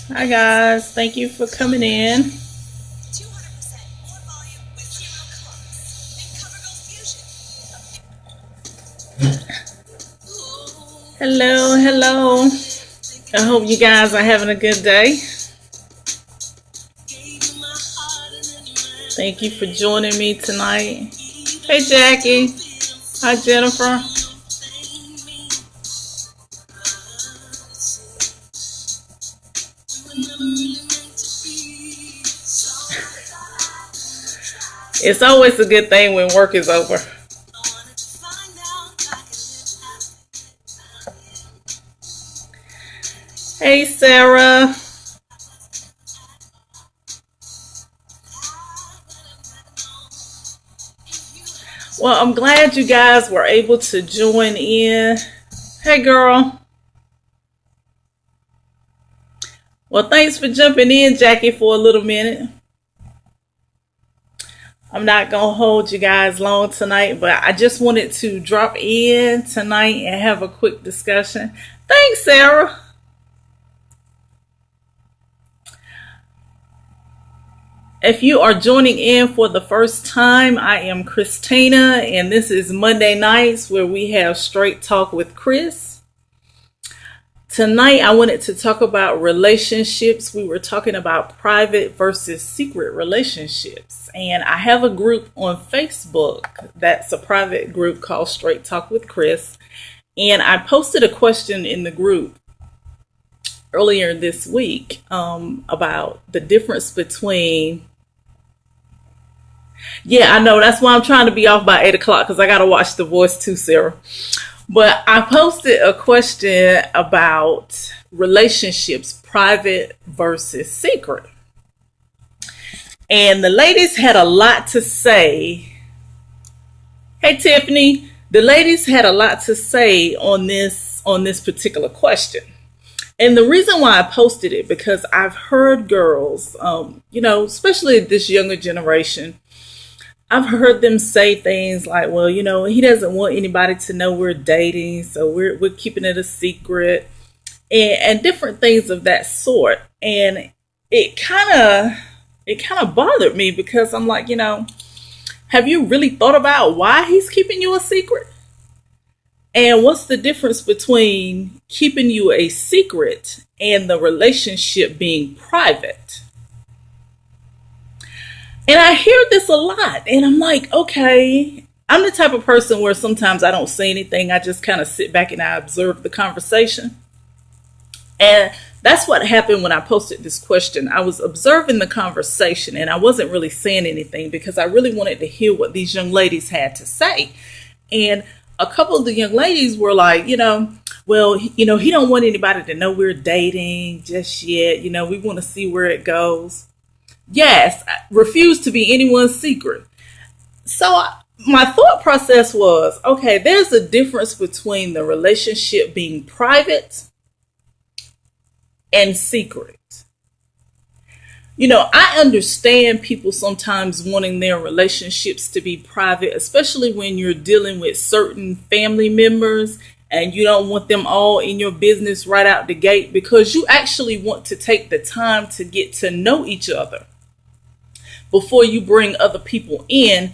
Hi guys, thank you for coming in. Hello, hello. I hope you guys are having a good day. Thank you for joining me tonight. Hey Jackie. Hi Jennifer. It's always a good thing when work is over. Hey Sarah. Well, I'm glad you guys were able to join in. Hey girl. Well, thanks for jumping in, Jackie, for a little minute. I'm not going to hold you guys long tonight, but I just wanted to drop in tonight and have a quick discussion. Thanks, Sarah. If you are joining in for the first time, I am Christina, and this is Monday nights where we have Straight Talk with Chris. Tonight, I wanted to talk about relationships. We were talking about private versus secret relationships. And I have a group on Facebook that's a private group called Straight Talk with Chris. And I posted a question in the group earlier this week about the difference between. Yeah, I know. That's why I'm trying to be off by 8 o'clock because I got to watch The Voice too, Sarah. But I posted a question about relationships, private versus secret. And the ladies had a lot to say. Hey, Tiffany, the ladies had a lot to say on this particular question. And the reason why I posted it, because I've heard girls, especially this younger generation, I've heard them say things like, well, he doesn't want anybody to know we're dating, so we're keeping it a secret, and different things of that sort. And it kind of bothered me because I'm like, have you really thought about why he's keeping you a secret? And what's the difference between keeping you a secret and the relationship being private? And I hear this a lot, and I'm like, okay, I'm the type of person where sometimes I don't say anything. I just kind of sit back and I observe the conversation. And that's what happened when I posted this question. I was observing the conversation and I wasn't really saying anything because I really wanted to hear what these young ladies had to say. And a couple of the young ladies were like, well, he don't want anybody to know we're dating just yet. We want to see where it goes. Yes, I refuse to be anyone's secret. So my thought process was, okay, there's a difference between the relationship being private and secret. I understand people sometimes wanting their relationships to be private, especially when you're dealing with certain family members and you don't want them all in your business right out the gate because you actually want to take the time to get to know each other before you bring other people in,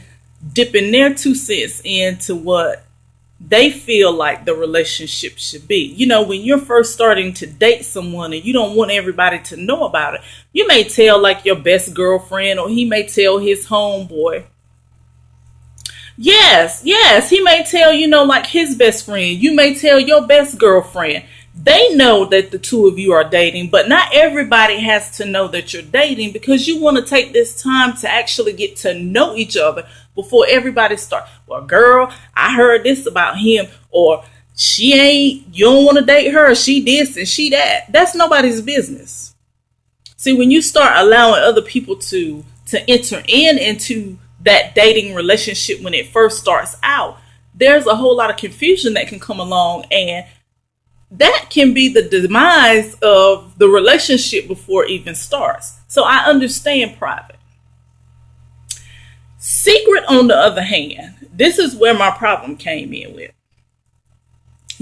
dipping their 2 cents into what they feel like the relationship should be. When you're first starting to date someone and you don't want everybody to know about it, you may tell like your best girlfriend, or he may tell his homeboy. Yes, he may tell, like his best friend. You may tell your best girlfriend. They know that the two of you are dating, but not everybody has to know that you're dating because you want to take this time to actually get to know each other before everybody starts. Well, girl, I heard this about him, or you don't want to date her, she this and she that. That's nobody's business. See, when you start allowing other people to enter into that dating relationship when it first starts out, there's a whole lot of confusion that can come along, and that can be the demise of the relationship before it even starts. So I understand private. Secret, on the other hand, this is where my problem came in with.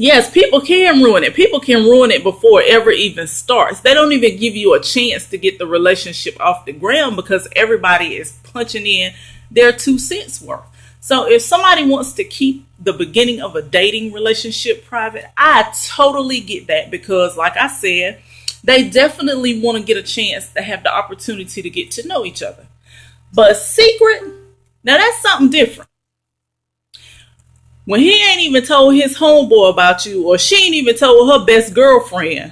Yes, people can ruin it. People can ruin it before it ever even starts. They don't even give you a chance to get the relationship off the ground because everybody is punching in their 2 cents worth. So if somebody wants to keep the beginning of a dating relationship private, I totally get that because, like I said, they definitely want to get a chance to have the opportunity to get to know each other. But secret, now that's something different. When he ain't even told his homeboy about you, or she ain't even told her best girlfriend,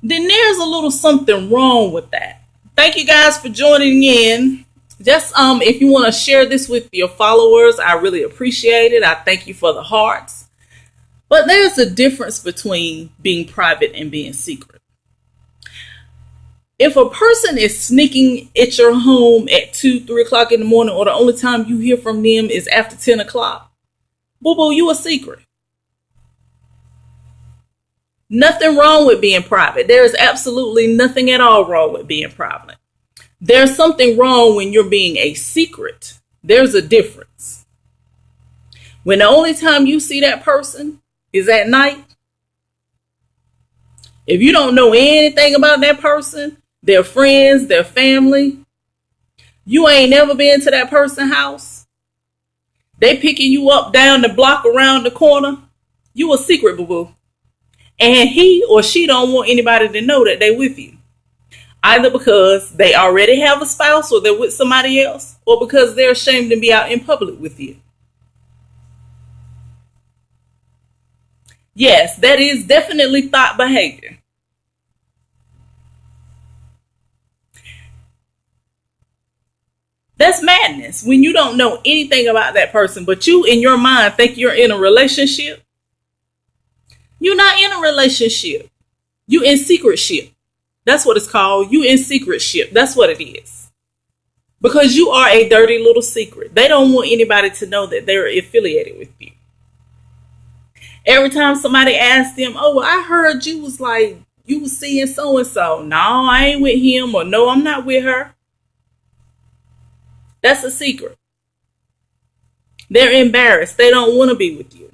then there's a little something wrong with that. Thank you guys for joining in. Just if you want to share this with your followers, I really appreciate it. I thank you for the hearts. But there's a difference between being private and being secret. If a person is sneaking at your home at 2, 3 o'clock in the morning, or the only time you hear from them is after 10 o'clock, boo-boo, you a secret. Nothing wrong with being private. There is absolutely nothing at all wrong with being private. There's something wrong when you're being a secret. There's a difference. When the only time you see that person is at night, if you don't know anything about that person, their friends, their family, you ain't never been to that person's house, they picking you up down the block around the corner, you a secret, boo-boo. And he or she don't want anybody to know that they with you. Either because they already have a spouse or they're with somebody else, or because they're ashamed to be out in public with you. Yes, that is definitely thought behavior. That's madness when you don't know anything about that person, but you in your mind think you're in a relationship. You're not in a relationship. You in secretship. That's what it's called. You in secretship. That's what it is. Because you are a dirty little secret. They don't want anybody to know that they're affiliated with you. Every time somebody asks them, oh, well, I heard you was seeing so-and-so. No, I ain't with him, or no, I'm not with her. That's a secret. They're embarrassed. They don't want to be with you.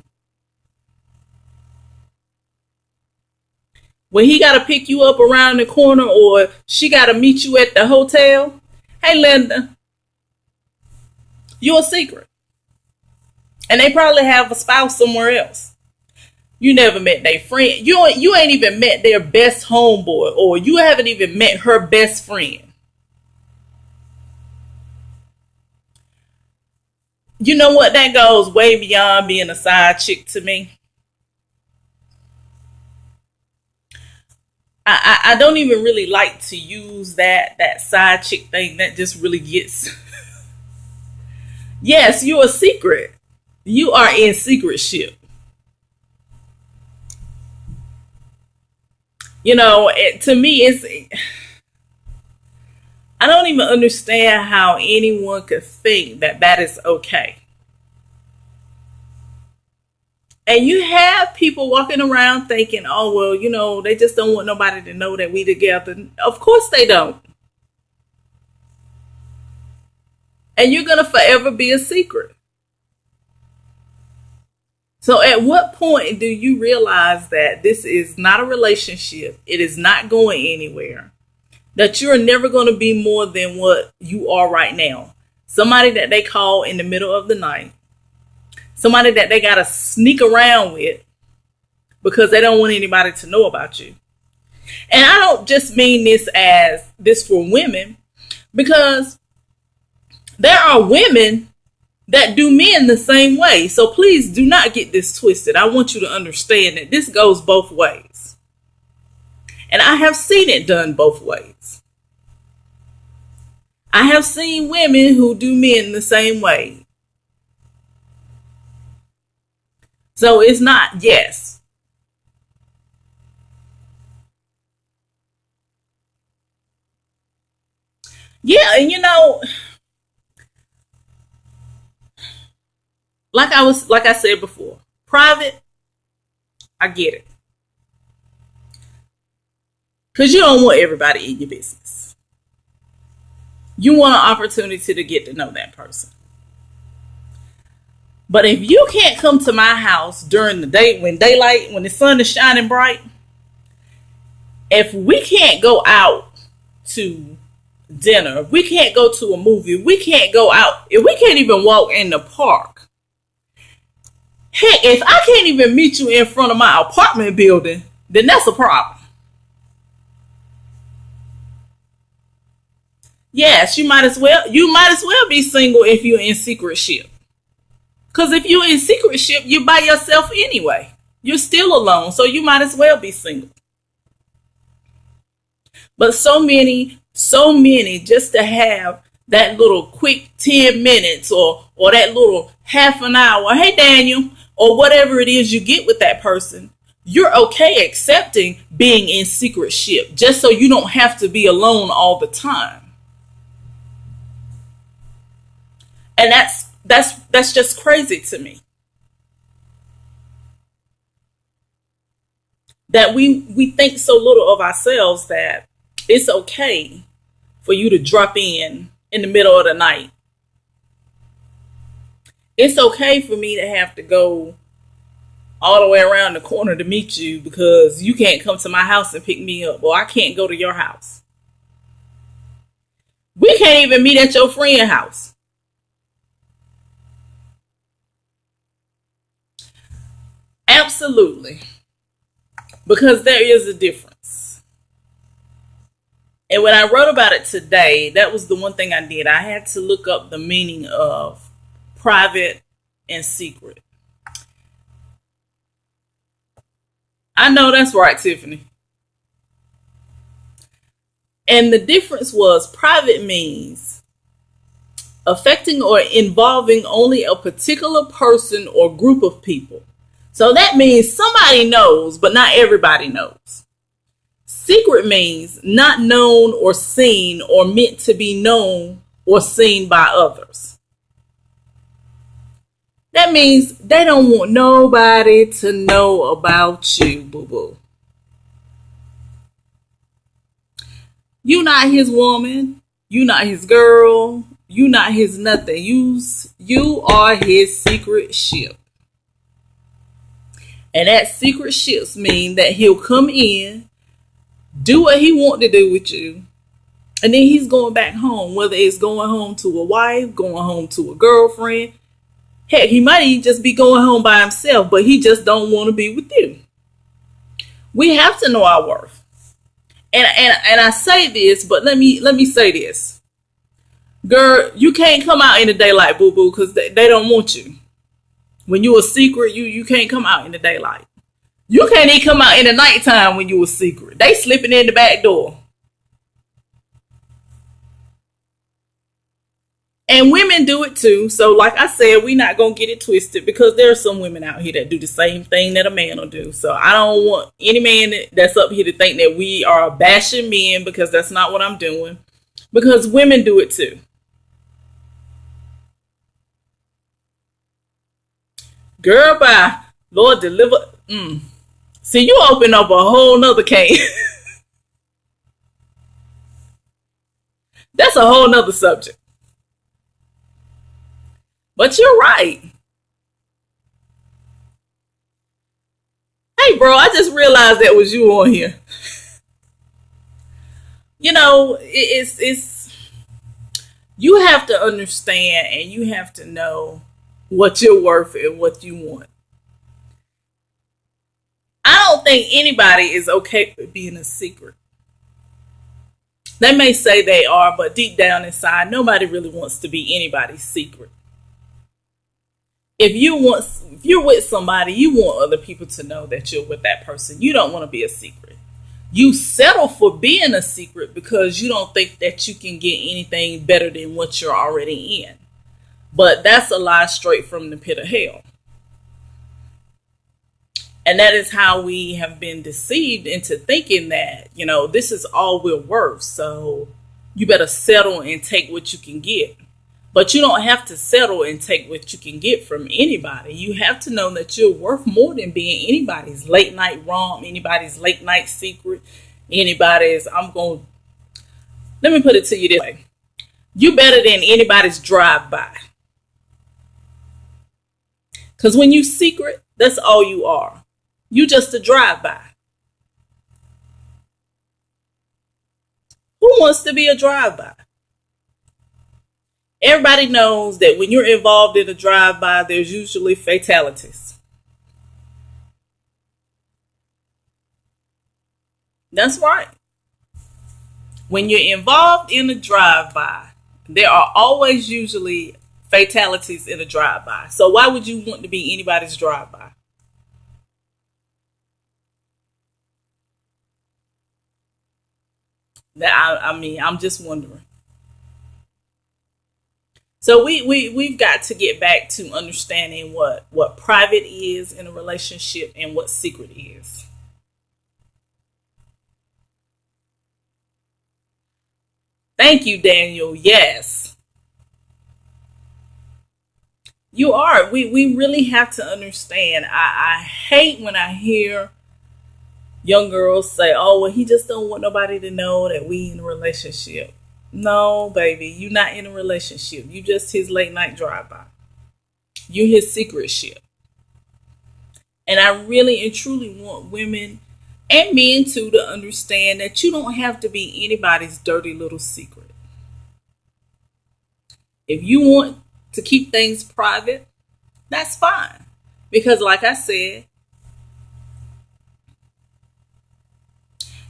When he got to pick you up around the corner, or she got to meet you at the hotel, hey, Linda, you're a secret. And they probably have a spouse somewhere else. You never met their friend. You ain't even met their best homeboy, or you haven't even met her best friend. You know what? That goes way beyond being a side chick to me. I don't even really like to use that side chick thing. That just really gets. Yes, you're a secret. You are in secretship. You know, to me, I don't even understand how anyone could think that that is okay. And you have people walking around thinking, oh, well, you know, they just don't want nobody to know that we together. Of course they don't. And you're going to forever be a secret. So at what point do you realize that this is not a relationship? It is not going anywhere. That you're never going to be more than what you are right now. Somebody that they call in the middle of the night. Somebody that they got to sneak around with because they don't want anybody to know about you. And I don't just mean this for women, because there are women that do men the same way. So please do not get this twisted. I want you to understand that this goes both ways. And I have seen it done both ways. I have seen women who do men the same way. So it's not, yes. Yeah, and you know, like I said before, private, I get it. Because you don't want everybody in your business. You want an opportunity to get to know that person. But if you can't come to my house during the day, when the sun is shining bright, if we can't go out to dinner, if we can't go to a movie, if we can't go out, if we can't even walk in the park, heck, if I can't even meet you in front of my apartment building, then that's a problem. Yes, you might as well be single if you're in secret ship. Because if you're in secret ship, you're by yourself anyway. You're still alone, so you might as well be single. But so many just to have that little quick 10 minutes or that little half an hour, hey Daniel, or whatever it is you get with that person, you're okay accepting being in secret ship just so you don't have to be alone all the time. And that's just crazy to me. That we think so little of ourselves that it's okay for you to drop in the middle of the night. It's okay for me to have to go all the way around the corner to meet you because you can't come to my house and pick me up, or I can't go to your house. We can't even meet at your friend's house. Absolutely. Because there is a difference. And when I wrote about it today, that was the one thing I did. I had to look up the meaning of private and secret. I know that's right, Tiffany. And the difference was private means affecting or involving only a particular person or group of people. So that means somebody knows, but not everybody knows. Secret means not known or seen or meant to be known or seen by others. That means they don't want nobody to know about you, boo-boo. You not his woman. You not his girl. You not his nothing. You are his secret ship. And that secret ships mean that he'll come in, do what he want to do with you, and then he's going back home, whether it's going home to a wife, going home to a girlfriend. Heck, he might just be going home by himself, but he just don't want to be with you. We have to know our worth. And I say this, but let me say this. Girl, you can't come out in the daylight, boo-boo, because they don't want you. When you a secret, you can't come out in the daylight. You can't even come out in the nighttime when you a secret. They slipping in the back door. And women do it too. So like I said, we're not going to get it twisted because there are some women out here that do the same thing that a man will do. So I don't want any man that's up here to think that we are bashing men, because that's not what I'm doing. Because women do it too. Girl, bye. Lord, deliver. See, you open up a whole nother can. That's a whole nother subject. But you're right. Hey, bro, I just realized that was you on here. You know, it's you have to understand and you have to know what you're worth and what you want. I don't think anybody is okay with being a secret. They may say they are, but deep down inside, nobody really wants to be anybody's secret. If you're with somebody, you want other people to know that you're with that person. You don't want to be a secret. You settle for being a secret because you don't think that you can get anything better than what you're already in. But that's a lie straight from the pit of hell. And that is how we have been deceived into thinking that, this is all we're worth. So you better settle and take what you can get. But you don't have to settle and take what you can get from anybody. You have to know that you're worth more than being anybody's late night romp, anybody's late night secret, anybody's, let me put it to you this way. You better than anybody's drive-by. Because when you secret, that's all you are. You just a drive-by. Who wants to be a drive-by? Everybody knows that when you're involved in a drive-by, there's usually fatalities. That's right. When you're involved in a drive-by, there are always usually fatalities in a drive-by. So why would you want to be anybody's drive-by? I'm just wondering. So we've got to get back to understanding what private is in a relationship and what secret is. Thank you, Daniel. Yes, you are. We really have to understand. I hate when I hear young girls say, "Oh, well, he just don't want nobody to know that we in a relationship." No, baby, you're not in a relationship. You just his late night drive-by. You his secret ship. And I really and truly want women and men too to understand that you don't have to be anybody's dirty little secret. If you want to keep things private, that's fine. Because like I said,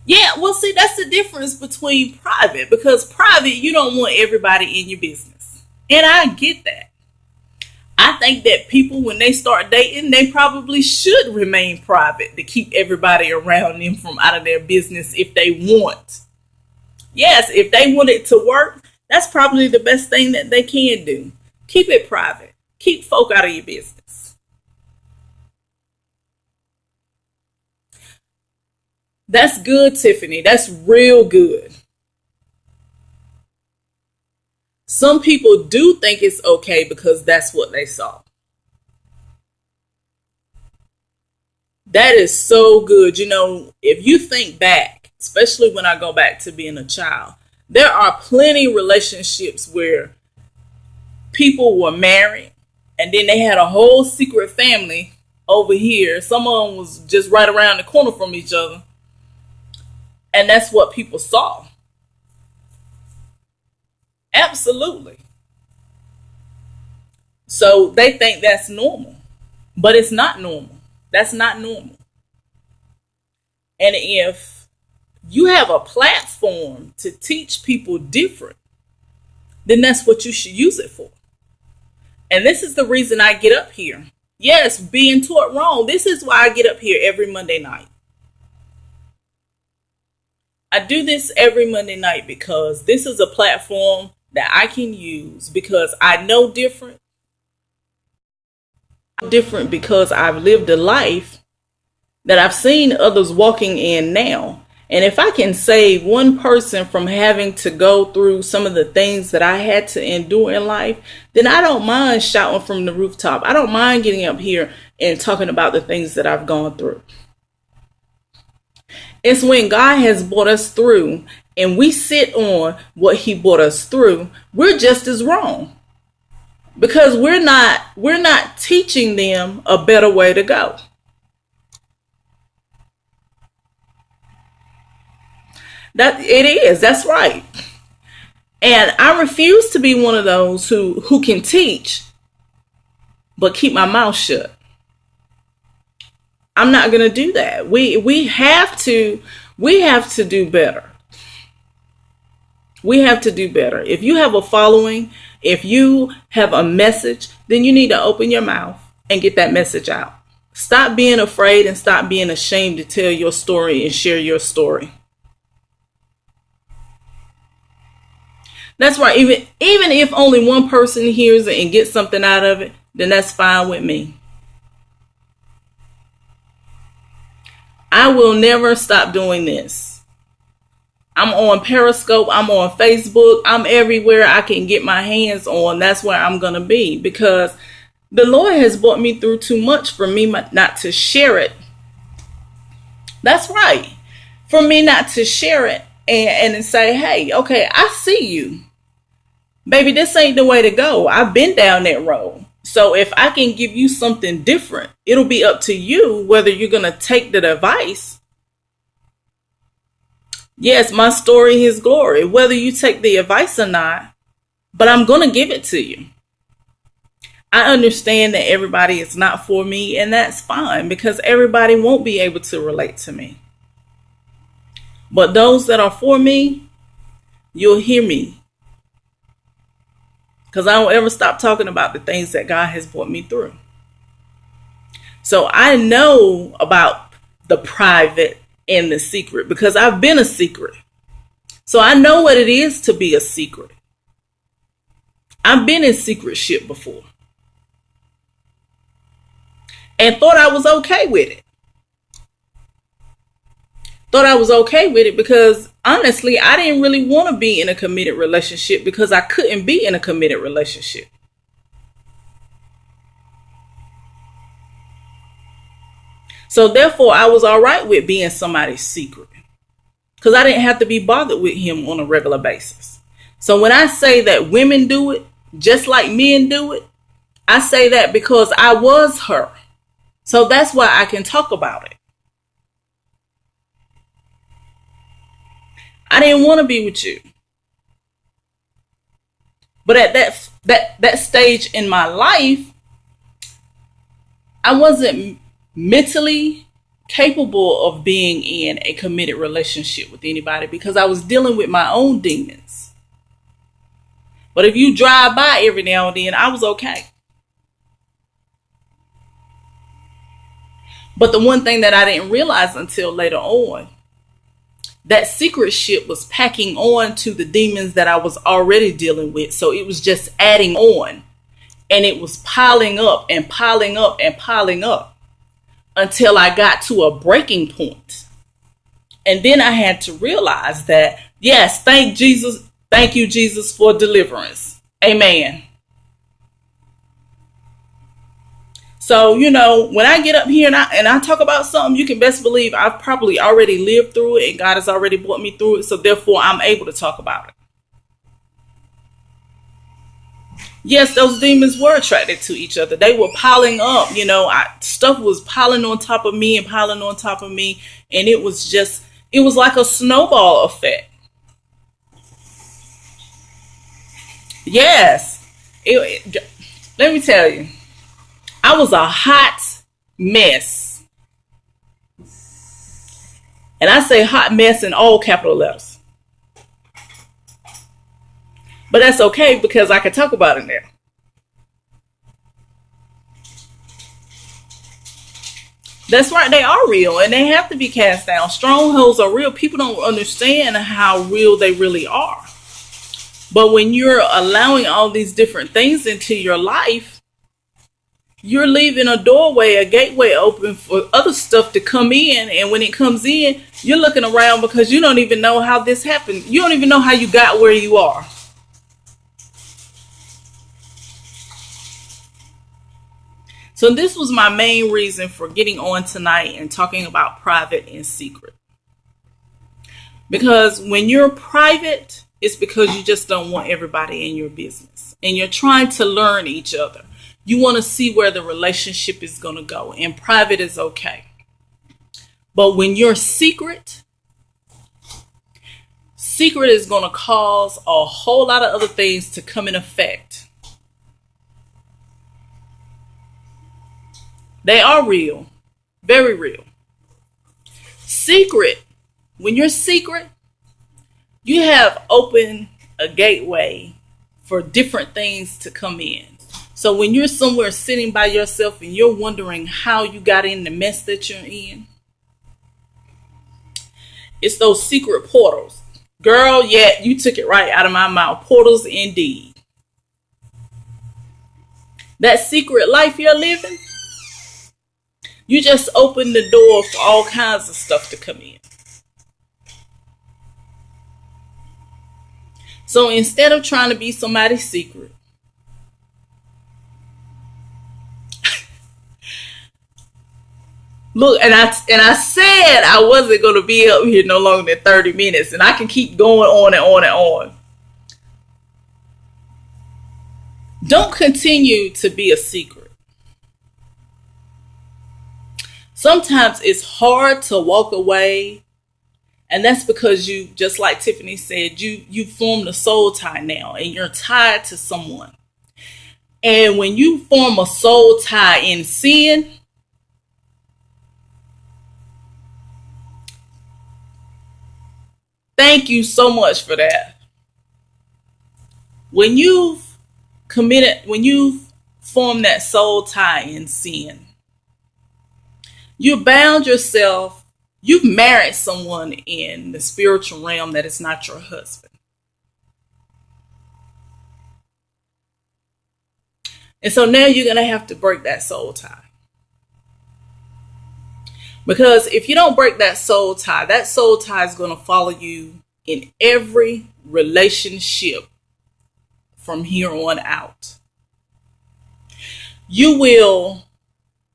yeah, well, see, that's the difference between private. Because private, you don't want everybody in your business. And I get that. I think that people, when they start dating, they probably should remain private to keep everybody around them from out of their business if they want. Yes, if they want it to work, that's probably the best thing that they can do. Keep it private. Keep folk out of your business. That's good, Tiffany. That's real good. Some people do think it's okay because that's what they saw. That is so good. You know, if you think back, especially when I go back to being a child, there are plenty of relationships where people were married and then they had a whole secret family over here. Some of them was just right around the corner from each other. And that's what people saw. Absolutely. So they think that's normal, but it's not normal. That's not normal. And if you have a platform to teach people different, then that's what you should use it for. And this is the reason I get up here. Yes, being taught wrong. This is why I get up here every Monday night. I do this every Monday night because this is a platform that I can use because I know different. Different because I've lived a life that I've seen others walking in now. And if I can save one person from having to go through some of the things that I had to endure in life, then I don't mind shouting from the rooftop. I don't mind getting up here and talking about the things that I've gone through. It's when God has brought us through and we sit on what he brought us through, we're just as wrong. Because we're not teaching them a better way to go. That it is, that's right. And I refuse to be one of those who can teach but keep my mouth shut. I'm not going to do that. We have to do better. We have to do better. If you have a following, if you have a message, then you need to open your mouth and get that message out. Stop being afraid and stop being ashamed to tell your story and share your story. That's right. Even if only one person hears it and gets something out of it, then that's fine with me. I will never stop doing this. I'm on Periscope. I'm on Facebook. I'm everywhere I can get my hands on. That's where I'm going to be because the Lord has brought me through too much for me not to share it. That's right. For me not to share it and say, hey, okay, I see you. Baby, this ain't the way to go. I've been down that road. So if I can give you something different, it'll be up to you whether you're going to take the advice. Yes, my story, his glory, whether you take the advice or not, but I'm going to give it to you. I understand that everybody is not for me, and that's fine because everybody won't be able to relate to me. But those that are for me, you'll hear me. Because I don't ever stop talking about the things that God has brought me through. So I know about the private and the secret because I've been a secret. So I know what it is to be a secret. I've been in secret ship before. And thought I was okay with it. Thought I was okay with it because honestly, I didn't really want to be in a committed relationship because I couldn't be in a committed relationship. So therefore, I was all right with being somebody's secret because I didn't have to be bothered with him on a regular basis. So when I say that women do it just like men do it, I say that because I was her. So that's why I can talk about it. I didn't want to be with you. But at that stage in my life, I wasn't mentally capable of being in a committed relationship with anybody because I was dealing with my own demons. But if you drive by every now and then, I was okay. But the one thing that I didn't realize until later on, that secret ship was packing on to the demons that I was already dealing with. So it was just adding on. And it was piling up and piling up and piling up until I got to a breaking point. And then I had to realize that, yes, thank Jesus. Thank you, Jesus, for deliverance. Amen. So, you know, when I get up here and I talk about something, you can best believe I've probably already lived through it and God has already brought me through it. So therefore, I'm able to talk about it. Yes, those demons were attracted to each other. They were piling up, you know, stuff was piling on top of me and piling on top of me. And it was like a snowball effect. Yes. Let me tell you. I was a hot mess. And I say hot mess in all capital letters. But that's okay because I can talk about it now. That's right, they are real and they have to be cast down. Strongholds are real. People don't understand how real they really are. But when you're allowing all these different things into your life, you're leaving a doorway, a gateway open for other stuff to come in. And when it comes in, you're looking around because you don't even know how this happened. You don't even know how you got where you are. So this was my main reason for getting on tonight and talking about private and secret. Because when you're private, it's because you just don't want everybody in your business. And you're trying to learn each other. You want to see where the relationship is going to go. And private is okay. But when you're secret is going to cause a whole lot of other things to come in effect. They are real. Very real. Secret. When you're secret, you have opened a gateway for different things to come in. So when you're somewhere sitting by yourself and you're wondering how you got in the mess that you're in, it's those secret portals. Girl, yeah, you took it right out of my mouth. Portals indeed. That secret life you're living, you just open the door for all kinds of stuff to come in. So instead of trying to be somebody's secret, look, and I said I wasn't going to be up here no longer than 30 minutes. And I can keep going on and on and on. Don't continue to be a secret. Sometimes it's hard to walk away, and that's because you, just like Tiffany said, you formed a soul tie now, and you're tied to someone. And when you form a soul tie in sin, thank you so much for that. When you've formed that soul tie in sin, you bound yourself, you've married someone in the spiritual realm that is not your husband. And so now you're going to have to break that soul tie. Because if you don't break that soul tie is going to follow you in every relationship from here on out. You will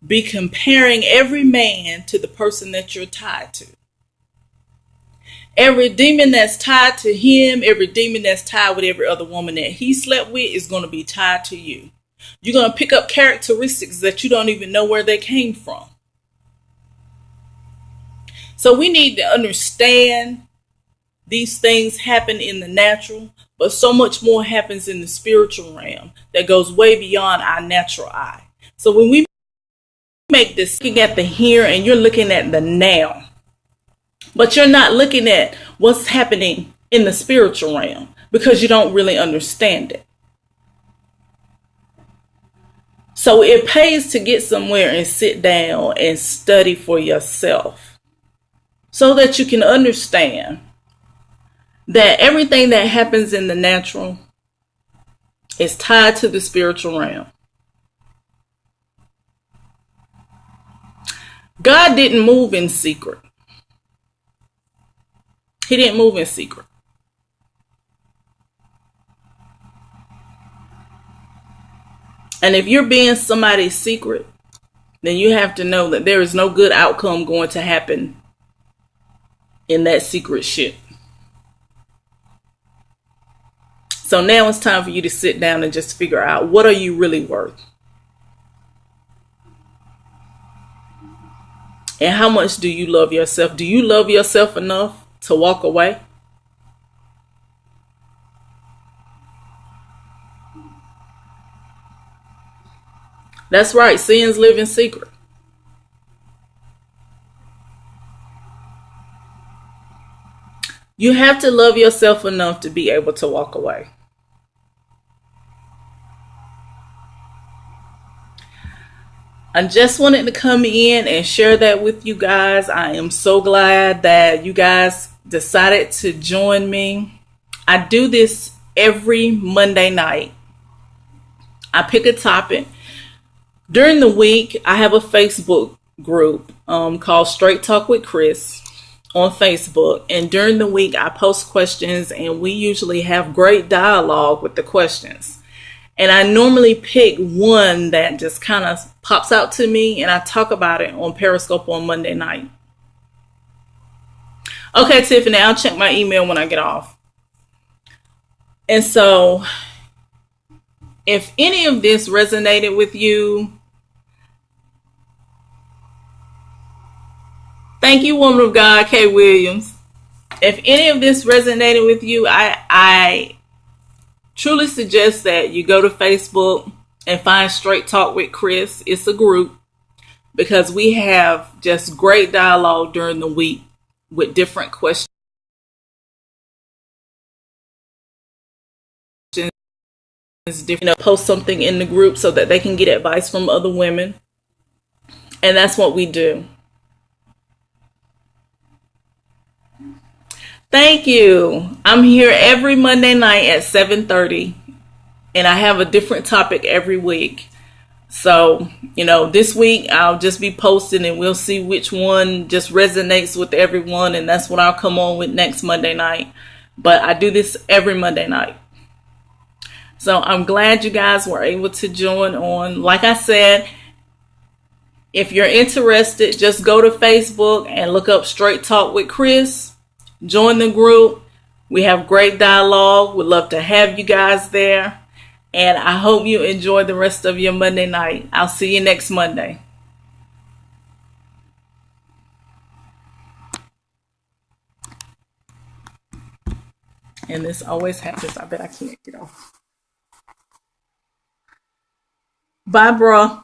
be comparing every man to the person that you're tied to. Every demon that's tied to him, every demon that's tied with every other woman that he slept with is going to be tied to you. You're going to pick up characteristics that you don't even know where they came from. So we need to understand these things happen in the natural, but so much more happens in the spiritual realm that goes way beyond our natural eye. So when we make this, looking at the here and you're looking at the now, but you're not looking at what's happening in the spiritual realm because you don't really understand it. So it pays to get somewhere and sit down and study for yourself so that you can understand that everything that happens in the natural is tied to the spiritual realm. God didn't move in secret. He didn't move in secret. And if you're being somebody's secret, then you have to know that there is no good outcome going to happen in that secret ship. So now it's time for you to sit down and just figure out, what are you really worth? And how much do you love yourself? Do you love yourself enough to walk away? That's right. Sins live in secret. You have to love yourself enough to be able to walk away. I just wanted to come in and share that with you guys. I am so glad that you guys decided to join me. I do this every Monday night. I pick a topic. During the week, I have a Facebook group called Straight Talk with Chris on Facebook. And during the week, I post questions, and we usually have great dialogue with the questions. And I normally pick one that just kind of pops out to me, and I talk about it on Periscope on Monday night. Okay, Tiffany, I'll check my email when I get off. And so, if any of this resonated with you, thank you, woman of God, Kay Williams. If any of this resonated with you, I truly suggest that you go to Facebook and find Straight Talk with Chris. It's a group, because we have just great dialogue during the week with different questions. Post something in the group so that they can get advice from other women. And that's what we do. Thank you. I'm here every Monday night at 7:30, and I have a different topic every week. So, this week I'll just be posting, and we'll see which one just resonates with everyone, and that's what I'll come on with next Monday night. But I do this every Monday night. So I'm glad you guys were able to join on. Like I said, if you're interested, just go to Facebook and look up Straight Talk with Chris. Join the group. We have great dialogue. We'd love to have you guys there. And I hope you enjoy the rest of your Monday night. I'll see you next Monday. And this always happens. I bet I can't get off. Bye, bro.